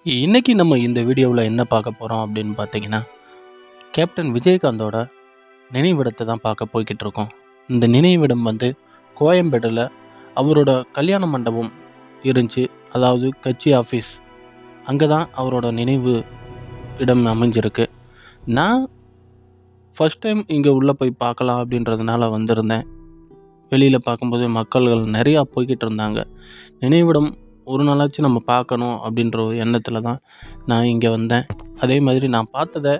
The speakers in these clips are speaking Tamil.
இன்னைக்கு நம்ம இந்த வீடியோவில் என்ன பார்க்க போகிறோம் அப்படின்னு பார்த்தீங்கன்னா, கேப்டன் விஜயகாந்தோட நினைவிடத்தை தான் பார்க்க போய்கிட்டு இருக்கோம். இந்த நினைவிடம் கோயம்பேடில் அவரோட கல்யாண மண்டபம் இருந்துச்சு. அதாவது கட்சி ஆஃபீஸ், அங்கே தான் அவரோட நினைவு இடம் அமைஞ்சிருக்கு. நான் ஃபஸ்ட் டைம் இங்கே உள்ளே போய் பார்க்கலாம் அப்படின்றதுனால வந்திருந்தேன். வெளியில் பார்க்கும்போது மக்கள்கள் நிறையா போய்கிட்டு இருந்தாங்க. நினைவிடம் ஒரு நாளாச்சும் நம்ம பார்க்கணும் அப்படின்ற ஒரு எண்ணத்தில் தான் நான் இங்கே வந்தேன். அதே மாதிரி நான் பார்த்ததை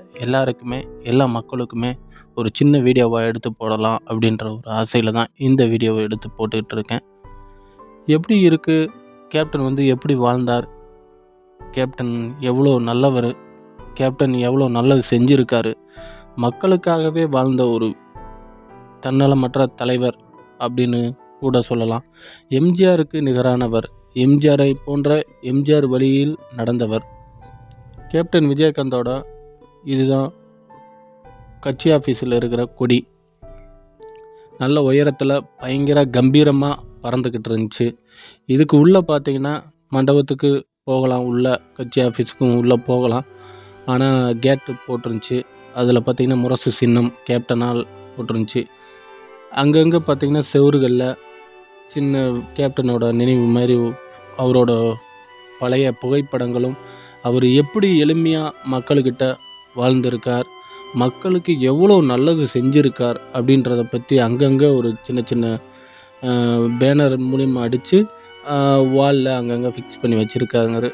எல்லா மக்களுக்குமே ஒரு சின்ன வீடியோவாக எடுத்து போடலாம் அப்படின்ற ஒரு ஆசையில் தான் இந்த வீடியோவை எடுத்து போட்டுக்கிட்டு இருக்கேன். எப்படி இருக்குது, கேப்டன் எப்படி வாழ்ந்தார், கேப்டன் எவ்வளோ நல்லவர், கேப்டன் எவ்வளோ நல்லது செஞ்சுருக்காரு, மக்களுக்காகவே வாழ்ந்த ஒரு தன்னலமற்ற தலைவர் அப்படின்னு கூட சொல்லலாம். எம்ஜிஆருக்கு நிகரானவர், எம்ஜிஆரை போன்ற எம்ஜிஆர் வழியில் நடந்தவர். கேப்டன் விஜயகாந்தோட இதுதான் கட்சி ஆஃபீஸில் இருக்கிற கொடி. நல்ல உயரத்தில் பயங்கர கம்பீரமாக பறந்துக்கிட்டு இருந்துச்சு. இதுக்கு உள்ளே பார்த்தீங்கன்னா மண்டபத்துக்கு போகலாம், உள்ளே கட்சி ஆஃபீஸுக்கும் உள்ளே போகலாம். ஆனால் கேட்டு போட்டிருந்துச்சு. அதில் பார்த்திங்கன்னா முரசு சின்னம் கேப்டனால் போட்டிருந்துச்சு. அங்கங்கே பார்த்திங்கன்னா செவுறுகளில் சின்ன கேப்டனோட நினைவு மாதிரி அவரோட பழைய புகைப்படங்களும், அவர் எப்படி எளிமையாக மக்கள்கிட்ட வாழ்ந்திருக்கார், மக்களுக்கு எவ்வளோ நல்லது செஞ்சுருக்கார் அப்படின்றத பற்றி அங்கங்கே ஒரு சின்ன சின்ன பேனர் மூலிமா அடித்து வாலில் அங்கங்கே ஃபிக்ஸ் பண்ணி வச்சுருக்காங்க.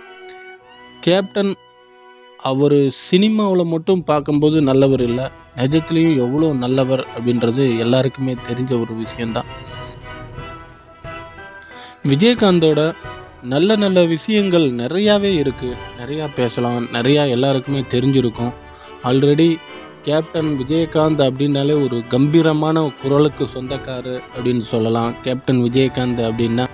கேப்டன் அவர் சினிமாவில் மட்டும் பார்க்கும்போது நல்லவர் இல்லை, நிஜத்துலேயும் எவ்வளோ நல்லவர் அப்படின்றது எல்லாருக்குமே தெரிஞ்ச ஒரு விஷயந்தான். விஜயகாந்தோட நல்ல நல்ல விஷயங்கள் நிறையாவே இருக்குது. நிறையா பேசலாம், நிறையா எல்லாருக்குமே தெரிஞ்சிருக்கும். ஆல்ரெடி கேப்டன் விஜயகாந்த் அப்படின்னாலே ஒரு கம்பீரமான குரலுக்கு சொந்தக்காரர் அப்படின்னு சொல்லலாம். கேப்டன் விஜயகாந்த் அப்படின்னா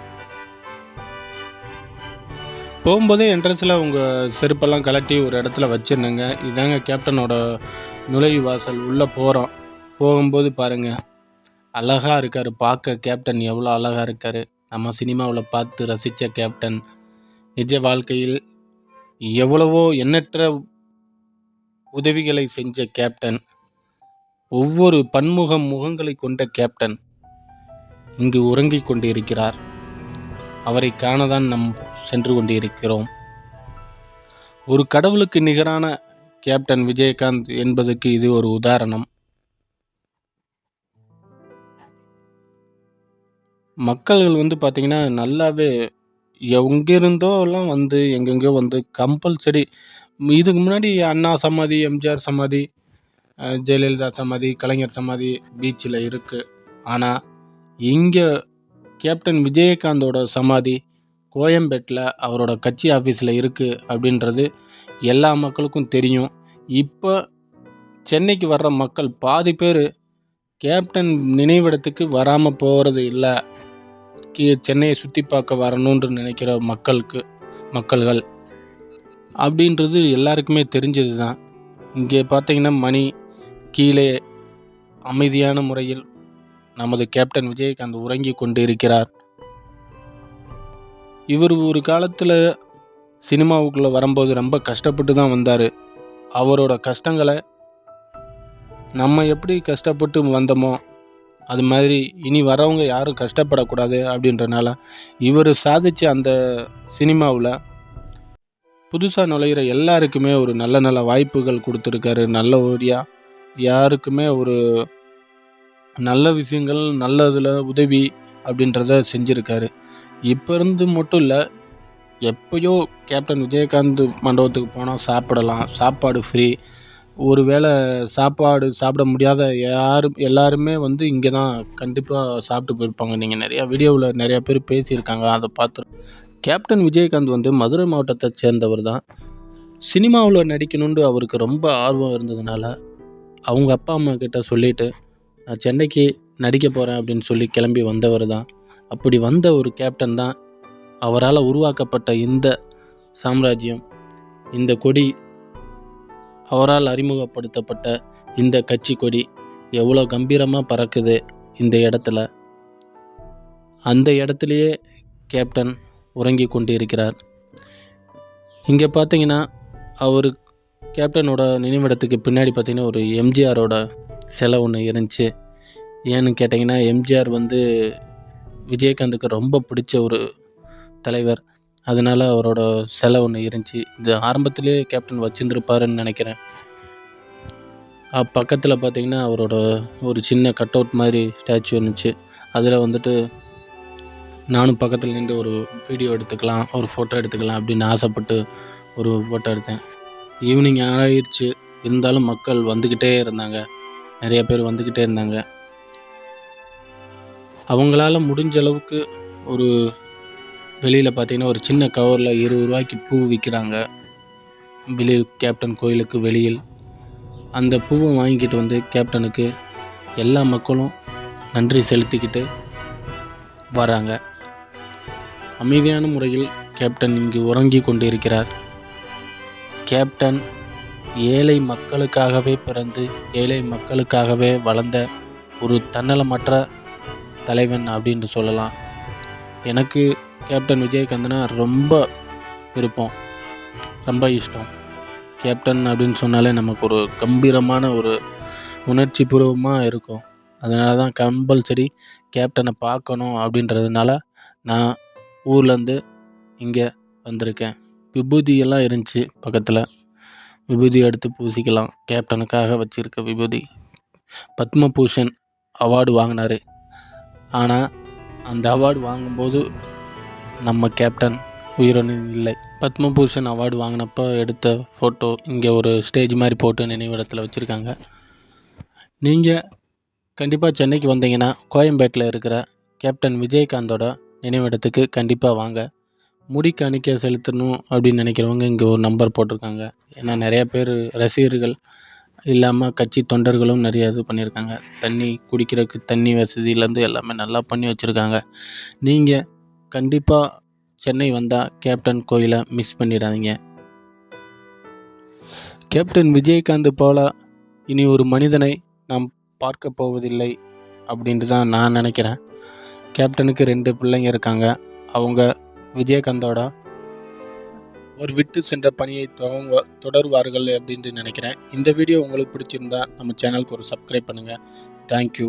போகும்போதே என்ட்ரன்ஸில் உங்கள் செருப்பெல்லாம் கலட்டி ஒரு இடத்துல வச்சுருந்தேங்க. இதாங்க கேப்டனோட நுழைவு வாசல். உள்ளே போகும்போது பாருங்கள், அழகாக இருக்கார். பார்க்க கேப்டன் எவ்வளோ அழகாக இருக்கார். நம்ம சினிமாவில் பார்த்து ரசித்த கேப்டன் நிஜ வாழ்க்கையில் எவ்வளவோ எண்ணற்ற உதவிகளை செஞ்ச கேப்டன், ஒவ்வொரு முகங்களை கொண்ட கேப்டன் இங்கு உறங்கிக் கொண்டிருக்கிறார். அவரை காணதான் நாம் சென்று கொண்டிருக்கிறோம். ஒரு கடவுளுக்கு நிகரான கேப்டன் விஜயகாந்த் என்பதற்கு இது ஒரு உதாரணம். மக்கள்கள் பார்த்திங்கன்னா நல்லாவே எங்கிருந்தோலாம் எங்கெங்கோ கம்பல்சரி. இதுக்கு முன்னாடி அண்ணா சமாதி, எம்ஜிஆர் சமாதி, ஜெயலலிதா சமாதி, கலைஞர் சமாதி பீச்சில் இருக்குது. ஆனால் இங்கே கேப்டன் விஜயகாந்தோட சமாதி கோயம்பேட்டில் அவரோட கட்சி ஆஃபீஸில் இருக்குது அப்படின்றது எல்லா மக்களுக்கும் தெரியும். இப்போ சென்னைக்கு வர்ற மக்கள் பாதி பேர் கேப்டன் நினைவிடத்துக்கு வராமல் போகிறது இல்லை, சென்னையை சுற்றி பார்க்க வரணுன்ற நினைக்கிற மக்கள்கள் அப்படின்றது எல்லாருக்குமே தெரிஞ்சது தான். இங்கே பார்த்தீங்கன்னா மணி கீழே அமைதியான முறையில் நமது கேப்டன் விஜயகாந்த் உறங்கி கொண்டு இருக்கிறார். இவர் ஒரு காலத்தில் சினிமாவுக்குள்ளே வரும்போது ரொம்ப கஷ்டப்பட்டு தான் வந்தார். அவரோட கஷ்டங்களை நம்ம எப்படி கஷ்டப்பட்டு வந்தோமோ அது மாதிரி இனி வரவங்க யாரும் கஷ்டப்படக்கூடாது அப்படின்றனால இவர் சாதித்த அந்த சினிமாவில் புதுசாக நுழையிற எல்லாருக்குமே ஒரு நல்ல நல்ல வாய்ப்புகள் கொடுத்துருக்காரு. நல்லபடியாக யாருக்குமே ஒரு நல்ல விஷயங்கள், நல்லதில் உதவி அப்படின்றத செஞ்சுருக்காரு. இப்போ இருந்து மட்டும் இல்லை, எப்பயோ கேப்டன் விஜயகாந்த் மண்டபத்துக்கு போனால் சாப்பிடலாம், சாப்பாடு ஃப்ரீ. ஒரு வேளை சாப்பாடு சாப்பிட முடியாத எல்லாருமே இங்கே தான் கண்டிப்பாக சாப்பிட்டு போயிருப்பாங்க. நீங்கள் நிறையா வீடியோவில் நிறையா பேர் பேசியிருக்காங்க, அதை பார்த்து. கேப்டன் விஜயகாந்த் மதுரை மாவட்டத்தை சேர்ந்தவர் தான். சினிமாவில் நடிக்கணுன்ட்டு அவருக்கு ரொம்ப ஆர்வம் இருந்ததுனால அவங்க அப்பா அம்மா கிட்ட சொல்லிவிட்டு நான் சென்னைக்கு நடிக்க போகிறேன் அப்படின்னு சொல்லி கிளம்பி வந்தவர் தான். அப்படி வந்த ஒரு கேப்டன் தான் அவரால் உருவாக்கப்பட்ட இந்த சாம்ராஜ்யம், இந்த கொடி, அவரால் அறிமுகப்படுத்தப்பட்ட இந்த கட்சி கொடி எவ்வளோ கம்பீரமாக பறக்குது இந்த இடத்துல. அந்த இடத்துலையே கேப்டன் உறங்கி கொண்டிருக்கிறார். இங்கே பார்த்தீங்கன்னா அவர் கேப்டனோட நினைவிடத்துக்கு பின்னாடி பார்த்தீங்கன்னா ஒரு எம்ஜிஆரோட சிலை ஒன்று இருந்துச்சு. ஏன்னு கேட்டிங்கன்னா எம்ஜிஆர் வந்து விஜயகாந்துக்கு ரொம்ப பிடிச்ச ஒரு தலைவர். அதனால் அவரோட சிலை ஒன்று இருந்துச்சு. இது ஆரம்பத்திலே கேப்டன் வச்சுருந்துருப்பாருன்னு நினைக்கிறேன். பக்கத்தில் பார்த்தீங்கன்னா அவரோட ஒரு சின்ன கட் அவுட் மாதிரி ஸ்டாச்சு இருந்துச்சு. அதில் வந்துட்டு நானும் பக்கத்தில் நின்று ஒரு வீடியோ எடுத்துக்கலாம், ஒரு ஃபோட்டோ எடுத்துக்கலாம் அப்படின்னு ஆசைப்பட்டு ஒரு ஃபோட்டோ எடுத்தேன். ஈவினிங் ஆகிடுச்சு, இருந்தாலும் மக்கள் வந்துக்கிட்டே இருந்தாங்க. நிறைய பேர் வந்துக்கிட்டே இருந்தாங்க. அவங்களால முடிஞ்ச அளவுக்கு ஒரு வெளியில் பார்த்தீங்கன்னா ஒரு சின்ன கவரில் 20 ரூபாய்க்கு பூ விற்கிறாங்க கேப்டன் கோயிலுக்கு வெளியில். அந்த பூவை வாங்கிக்கிட்டு வந்து கேப்டனுக்கு எல்லா மக்களும் நன்றி செலுத்திக்கிட்டு வராங்க. அமைதியான முறையில் கேப்டன் இங்கு உறங்கி கொண்டு இருக்கிறார். கேப்டன் ஏழை மக்களுக்காகவே பிறந்து ஏழை மக்களுக்காகவே வளர்ந்த ஒரு தன்னலமற்ற தலைவன் அப்படின்னு சொல்லலாம். எனக்கு கேப்டன் விஜயகாந்த்னா ரொம்ப விருப்பம், ரொம்ப இஷ்டம். கேப்டன் அப்படின்னு சொன்னாலே நமக்கு ஒரு கம்பீரமான ஒரு உணர்ச்சி பூர்வமாக இருக்கும். அதனால தான் கம்பல்சரி கேப்டனை பார்க்கணும் அப்படின்றதுனால நான் ஊர்லேருந்து இங்கே வந்திருக்கேன். விபூதியெல்லாம் இருந்துச்சு பக்கத்தில், விபூதி எடுத்து பூசிக்கலாம். கேப்டனுக்காக வச்சுருக்க விபூதி. பத்மபூஷன் அவார்டு வாங்கினார். ஆனால் அந்த அவார்டு வாங்கும்போது நம்ம கேப்டன் உயிரினும் இல்லை. பத்மபூஷன் அவார்டு வாங்கினப்போ எடுத்த ஃபோட்டோ இங்கே ஒரு ஸ்டேஜ் மாதிரி போட்டு நினைவிடத்தில் வச்சுருக்காங்க. நீங்கள் கண்டிப்பாக சென்னைக்கு வந்தீங்கன்னா கோயம்பேட்டில் இருக்கிற கேப்டன் விஜயகாந்தோட நினைவிடத்துக்கு கண்டிப்பாக வாங்க. முடி காணிக்கை செலுத்தணும் அப்படின்னு நினைக்கிறவங்க இங்கே ஒரு நம்பர் போட்டிருக்காங்க. ஏன்னா நிறையா பேர் ரசிகர்கள் இல்லாமல் கட்சி தொண்டர்களும் நிறையா இது பண்ணியிருக்காங்க. தண்ணி குடிக்கிறதுக்கு தண்ணி வசதியிலேருந்து எல்லாமே நல்லா பண்ணி வச்சுருக்காங்க. நீங்கள் கண்டிப்பாக சென்னை வந்தால் கேப்டன் கோயிலை மிஸ் பண்ணிடாதீங்க. கேப்டன் விஜயகாந்த் போல இனி ஒரு மனிதனை நாம் பார்க்க போவதில்லை அப்படின்ட்டு தான் நான் நினைக்கிறேன். கேப்டனுக்கு 2 பிள்ளைங்க இருக்காங்க. அவங்க விஜயகாந்தோட ஒரு விட்டு சென்ற பணியை தொடருவார்கள் அப்படின்ட்டு நினைக்கிறேன். இந்த வீடியோ உங்களுக்கு பிடிச்சிருந்தா நம்ம சேனலுக்கு ஒரு சப்ஸ்கிரைப் பண்ணுங்கள். தேங்க்யூ.